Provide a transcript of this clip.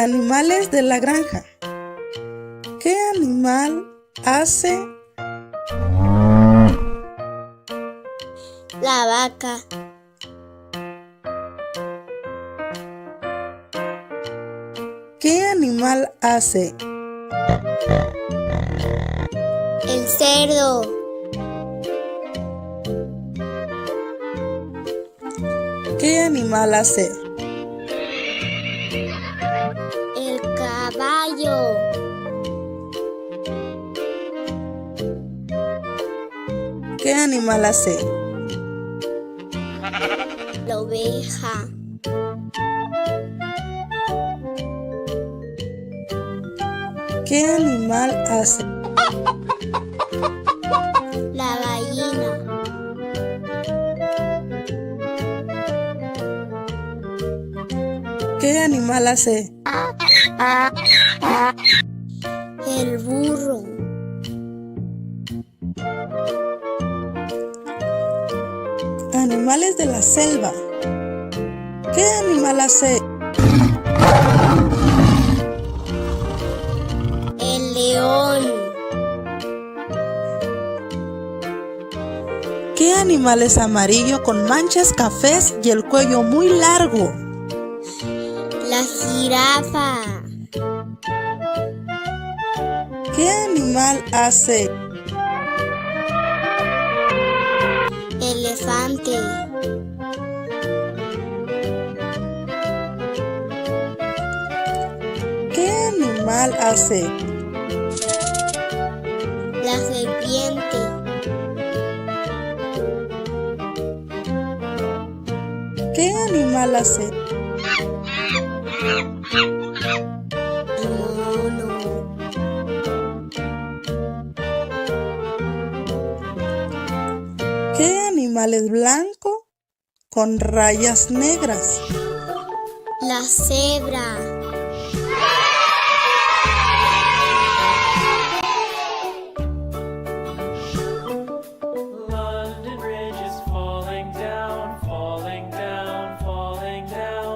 Animales de la granja. ¿Qué animal hace? La vaca. ¿Qué animal hace? El cerdo. ¿Qué animal hace? El caballo. ¿Qué animal hace? La oveja. ¿Qué animal hace? La gallina. ¿Qué animal hace? El burro. Animales de la selva. ¿Qué animal hace? El león. ¿Qué animal es amarillo con manchas cafés y el cuello muy largo? La jirafa. ¿Qué animal hace? Elefante. ¿Qué animal hace? La serpiente. ¿Qué animal hace? El mono. ¿Qué animal es blanco con rayas negras? La cebra.